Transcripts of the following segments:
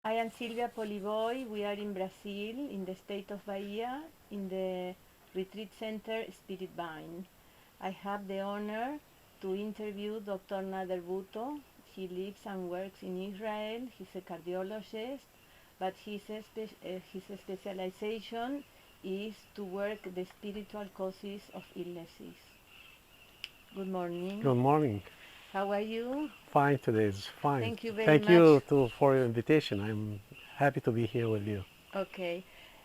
I am Silvia Polivoy. We are in Brazil, in the state of Bahia, in the retreat center Spirit Vine. I have the honor to interview Dr. Nader Butto. He lives and works in Israel. He's a cardiologist, but his specialization is to work the spiritual causes of illnesses. Good morning. Good morning. How are you? Fine today, is fine. Thank you very Thank much. you for your invitation. I'm happy to be here with you. Okay.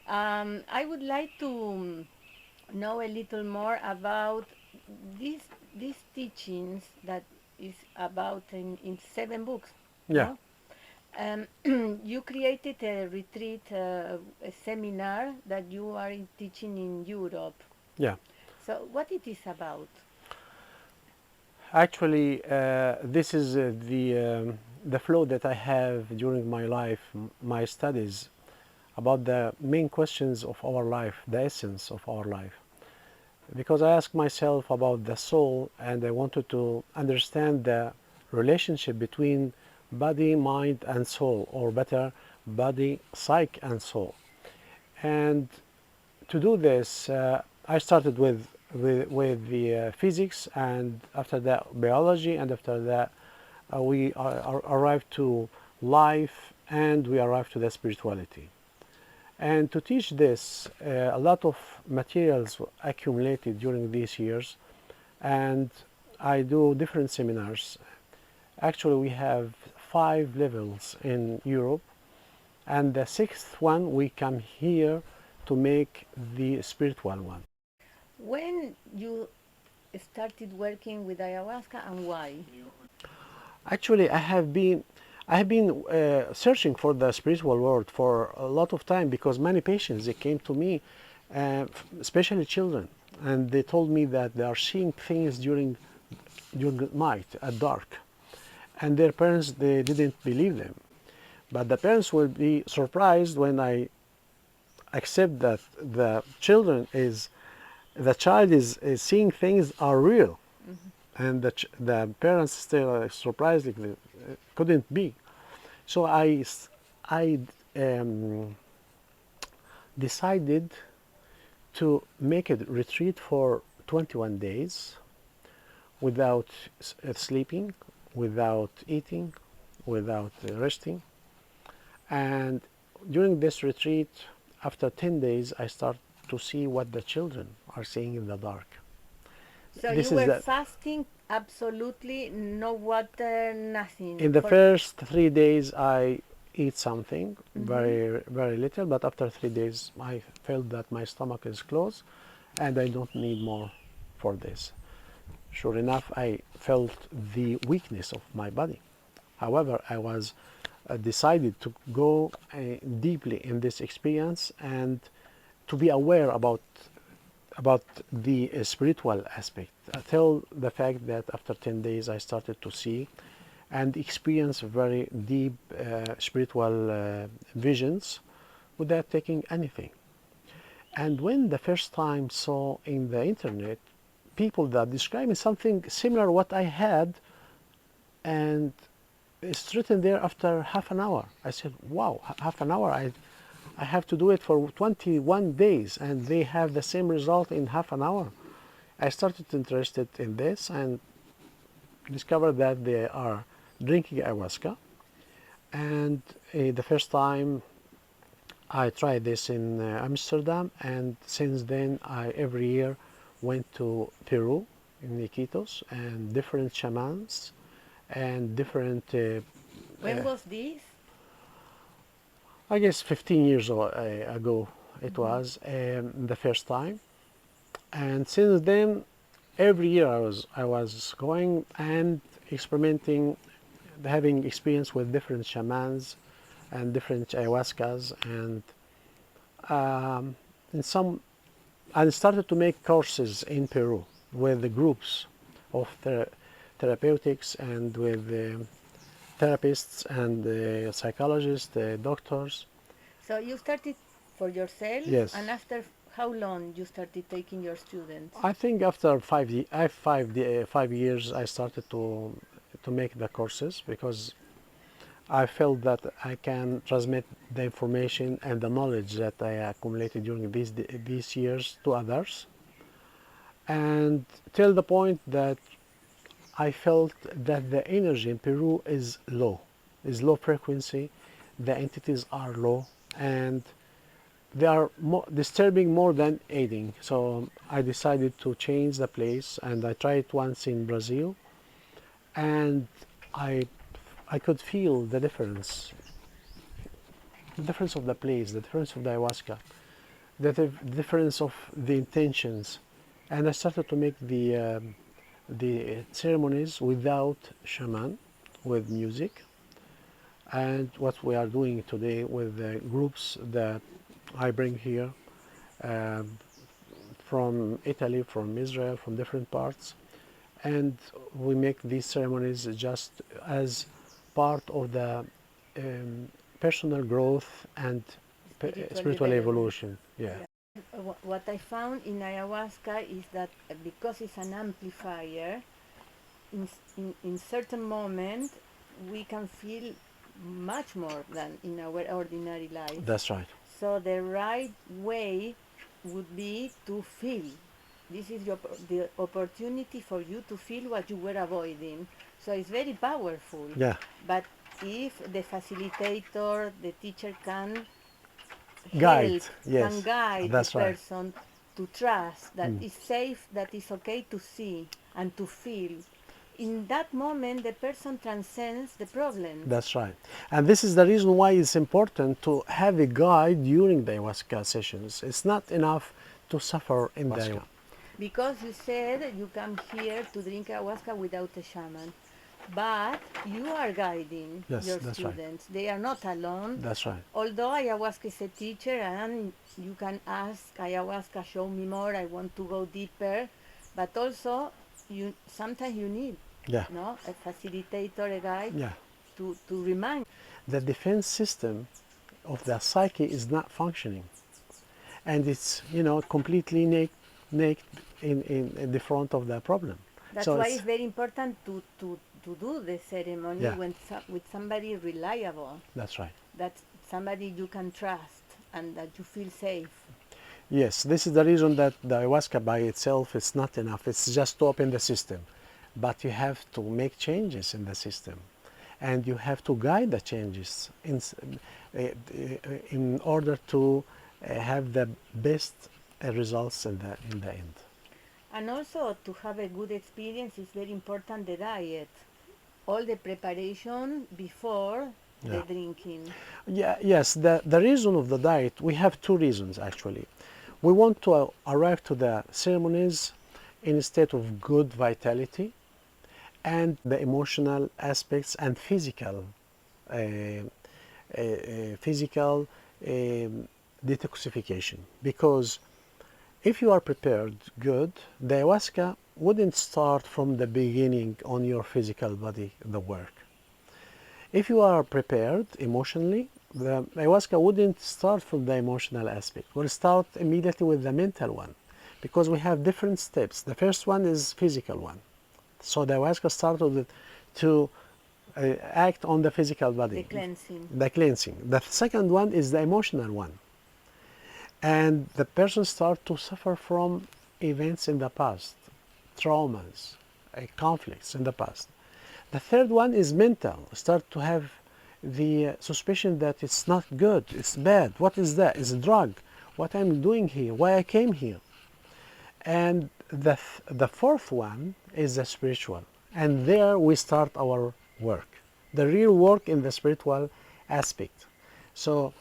I would like to know a little more about these these teachings that is about in 7 books, Yeah, no? You created a retreat, a seminar that you are teaching in Europe. yeah. So what it is about? Actually, this is the flow that I have during my life, my studies about the main questions of our life, the essence of our life. Because I asked myself about the soul, and I wanted to understand the relationship between body, mind, and soul, or better, body, psyche, and soul. And to do this, I started with the physics, and after that biology, and after that we arrived to life, and we arrived to the spirituality. And to teach this, a lot of materials were accumulated during these years, and I do different seminars. Actually, we have 5 levels in Europe, and the 6th one we come here to make the spiritual one. When you started working with ayahuasca and why? Actually, I have been searching for the spiritual world for a lot of time, because many patients they came to me, especially children, and they told me that they are seeing things during night at dark, and their parents they didn't believe them. But the parents will be surprised when I accept that the child is seeing things are real, and the parents still are surprised, like they couldn't be. So I decided to make a retreat for 21 days without sleeping, without eating, without resting. And during this retreat, after 10 days, I start to see what the children are seeing in the dark. So This you is were the fasting, absolutely no water, nothing. In the first 3 days, I eat something, very little, but after 3 days, I felt that my stomach is closed, and I don't need more for this. Sure enough, I felt the weakness of my body. However, I was decided to go deeply in this experience, and to be aware about the spiritual aspect, until the fact that after 10 days I started to see and experience very deep spiritual visions without taking anything. And when the first time saw in the internet people that describing something similar what I had, and it's written there after half an hour, I said, wow, half an hour, I have to do it for 21 days, and they have the same result in half an hour. I started interested in this and discovered that they are drinking ayahuasca. And the first time I tried this in Amsterdam, and since then I every year went to Peru in Iquitos, and different shamans and different When was this? I guess 15 years ago it was the first time. And since then, every year I was going and experimenting, having experience with different shamans and different ayahuascas, and in some, I started to make courses in Peru with the groups of therapeutics, and with therapists and psychologists, doctors. So you started for yourself, Yes. and after how long you started taking your students? I think after 5 years, I started to make the courses, because I felt that I can transmit the information and the knowledge that I accumulated during these years to others, and till the point that I felt that the energy in Peru is low frequency, the entities are low, and they are disturbing more than aiding. So I decided to change the place, and I tried it once in Brazil, and I could feel the difference of the place, the difference of the ayahuasca, the difference of the intentions, and I started to make the ceremonies without shaman, with music, and what we are doing today with the groups that I bring here from Italy, from Israel, from different parts, and we make these ceremonies just as part of the personal growth and spiritual evolution. Yeah. What I found in ayahuasca is that because it's an amplifier, in certain moment we can feel much more than in our ordinary life. That's right. So the right way would be to feel. This is the opportunity for you to feel what you were avoiding. So it's very powerful. Yeah. But if the facilitator, the teacher can Guide, help, yes, can guide that's the right. person to trust that it's safe, that it's okay to see and to feel. In that moment, the person transcends the problem. That's right. And this is the reason why it's important to have a guide during the ayahuasca sessions. It's not enough to suffer in the ayahuasca. Because you said you come here to drink ayahuasca without a shaman. But you are guiding Yes, your that's right. students. They are not alone. That's right. Although ayahuasca is a teacher and you can ask ayahuasca, show me more, I want to go deeper. But also, sometimes you need a facilitator, a guide, Yeah. to remind. The defense system of the psyche is not functioning. And it's, completely naked in the front of the problem. That's so why it's very important to do the ceremony with somebody reliable. That's right. That's somebody you can trust and that you feel safe. Yes, this is the reason that the ayahuasca by itself is not enough. It's just to open the system. But you have to make changes in the system. And you have to guide the changes in order to have the best results in the end. And also, to have a good experience, is very important the diet. All the preparation before the drinking. Yes, the reason of the diet, we have two reasons actually. We want to arrive to the ceremonies in a state of good vitality, and the emotional aspects and physical detoxification. Because if you are prepared good, the ayahuasca wouldn't start from the beginning on your physical body, the work. If you are prepared emotionally, the ayahuasca wouldn't start from the emotional aspect. We'll start immediately with the mental one, because we have different steps. The first one is physical one. So the ayahuasca started to act on the physical body. The cleansing. The second one is the emotional one. And the person starts to suffer from events in the past, traumas, conflicts in the past. The third one is mental. Start to have the suspicion that it's not good, it's bad. What is that? It's a drug. What I'm doing here? Why I came here? And the fourth one is the spiritual. And there we start our work. The real work in the spiritual aspect. So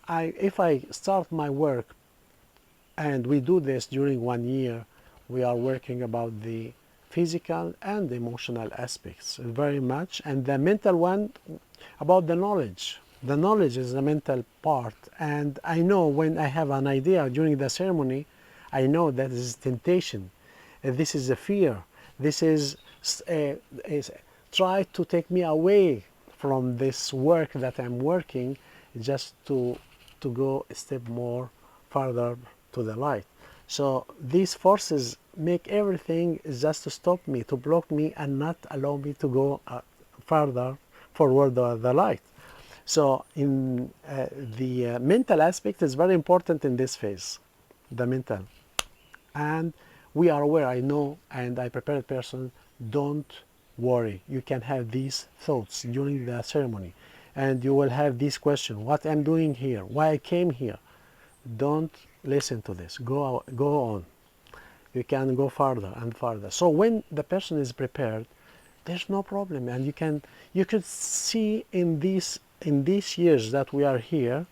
if I start my work, and we do this during 1 year, we are working about the physical and emotional aspects very much, and the mental one about the knowledge. The knowledge is the mental part, and I know when I have an idea during the ceremony, I know that this is temptation, this is a fear, this is try to take me away from this work that I'm working, just to go a step more further to the light. So these forces make everything just to stop me, to block me, and not allow me to go further forward the light. So in the mental aspect is very important in this phase, the mental. And we are aware, I know, and I prepare a person, don't worry. You can have these thoughts during the ceremony. And you will have this question, what I'm doing here, why I came here. Don't listen to this, go on. You can go farther and farther. So when the person is prepared, there's no problem. And you could see in these years that we are here,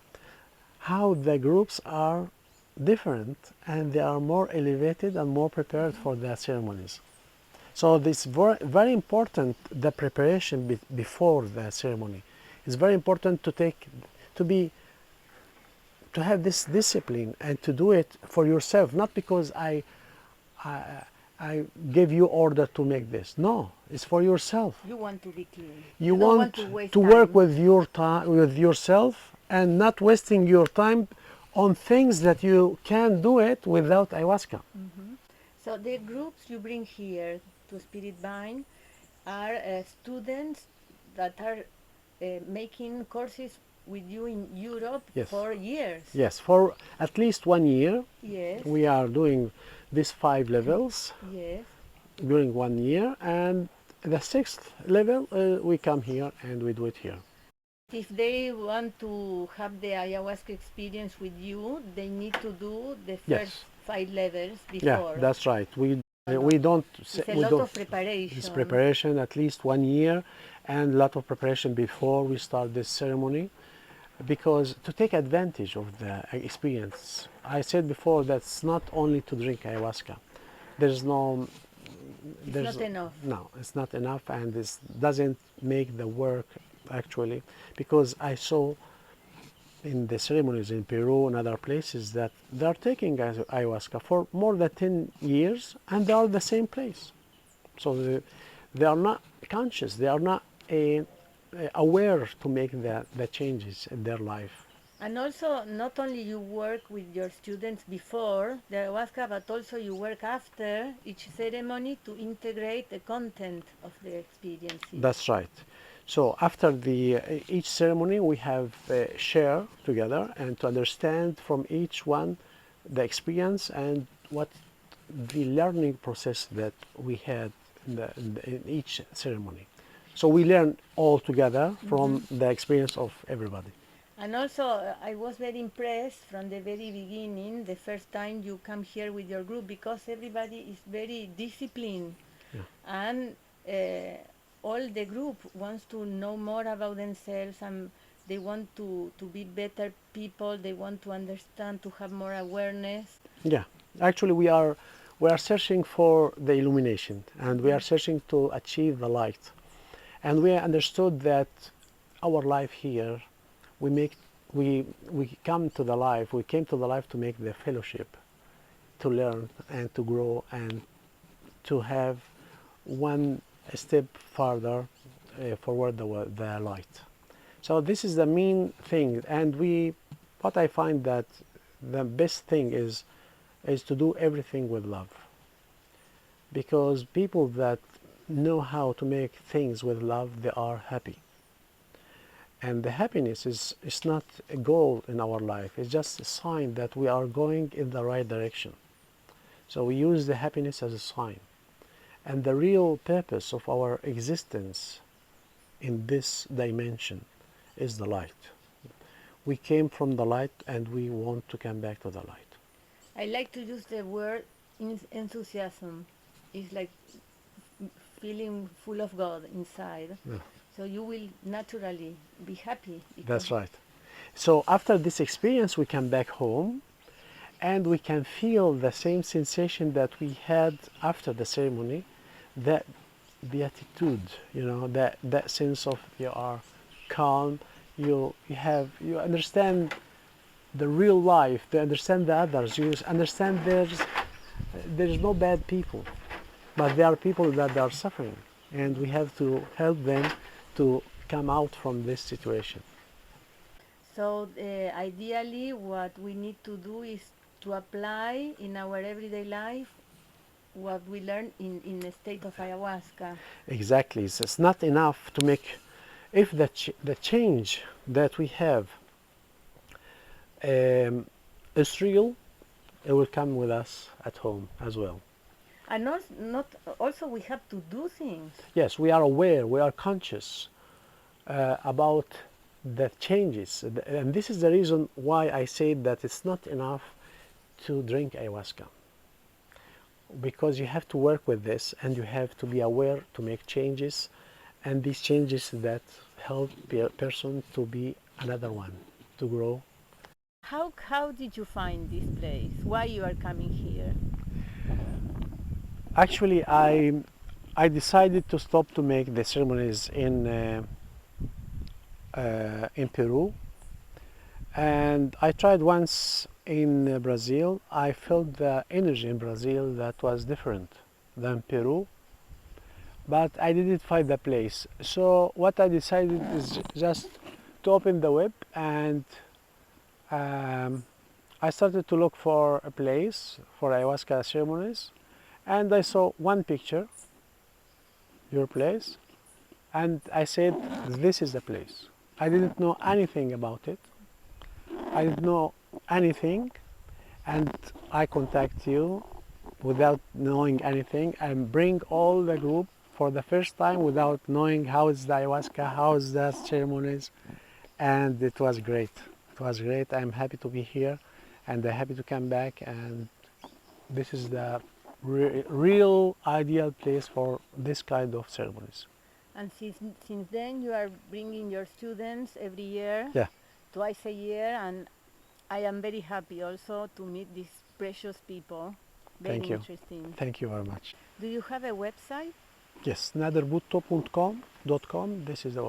how the groups are different and they are more elevated and more prepared for their ceremonies. So this very, very important, the preparation before the ceremony. It's very important to have this discipline and to do it for yourself, not because I gave you order to make this. No, it's for yourself. You want to be clean. You don't want to waste to time. work with your time, with yourself, and not wasting your time on things that you can do it without ayahuasca. Mm-hmm. So the groups you bring here to Spirit Vine are students that are making courses with you in Europe Yes. for years. Yes, for at least 1 year. Yes. We are doing these 5 levels Yes. during 1 year, and the 6th level we come here and we do it here. If they want to have the ayahuasca experience with you, they need to do the first Yes. 5 levels before. Yeah, that's right. We don't. It's a we lot don't, of preparation. It's preparation, at least 1 year, and a lot of preparation before we start this ceremony, because to take advantage of the experience. I said before that's not only to drink ayahuasca. There's no. It's not enough. No, it's not enough, and this doesn't make the work actually, because I saw in the ceremonies in Peru and other places that they are taking ayahuasca for more than 10 years and they are the same place. So they are not conscious, they are not aware to make the changes in their life. And also, not only you work with your students before the ayahuasca, but also you work after each ceremony to integrate the content of the experiences. That's right. So after each ceremony, we have share together and to understand from each one the experience and what the learning process that we had in each ceremony. So we learn all together from the experience of everybody. And also, I was very impressed from the very beginning, the first time you come here with your group, because everybody is very disciplined. Yeah. And all the group wants to know more about themselves, and they want to be better people, they want to understand, to have more awareness. Yeah, actually we are searching for the illumination, and we are searching to achieve the light. And we understood that our life here, we came to the life to make the fellowship, to learn and to grow and to have one step further forward the light. So this is the main thing, and what I find that the best thing is to do everything with love, because people that know how to make things with love, they are happy. And the happiness is not a goal in our life, it's just a sign that we are going in the right direction. So we use the happiness as a sign. And the real purpose of our existence in this dimension is the light. We came from the light and we want to come back to the light. I like to use the word enthusiasm. It's like feeling full of God inside. Yeah. So you will naturally be happy. That's right. So after this experience, we come back home and we can feel the same sensation that we had after the ceremony, that beatitude, that sense of you are calm, you understand the real life, you understand the others, you understand there's no bad people, but there are people that are suffering, and we have to help them to come out from this situation. So ideally what we need to do is to apply in our everyday life what we learn in the state of ayahuasca. Exactly. It's not enough to make if the change that we have is real, it will come with us at home as well. And not also we have to do things. Yes, we are aware, we are conscious about the changes, and this is the reason why I said that it's not enough to drink ayahuasca, because you have to work with this and you have to be aware to make changes, and these changes that help a person to be another one, to grow. How did you find this place? Why you are coming here? Actually, I decided to stop to make the ceremonies in Peru, and I tried once in Brazil. I felt the energy in Brazil that was different than Peru, but I didn't find the place. So what I decided is just to open the web, and I started to look for a place for ayahuasca ceremonies, and I saw one picture, your place, and I said, this is the place. I didn't know anything about it. I didn't know anything, and I contact you without knowing anything and bring all the group for the first time without knowing how is the ayahuasca, how is the ceremonies, and it was great. It was great. I'm happy to be here, and I'm happy to come back, and this is the real ideal place for this kind of ceremonies. And since then you are bringing your students every year, Yeah. twice a year, and I am very happy also to meet these precious people. Very Thank you. interesting. Thank you very much. Do you have a website? Yes, naderbutto.com. This is the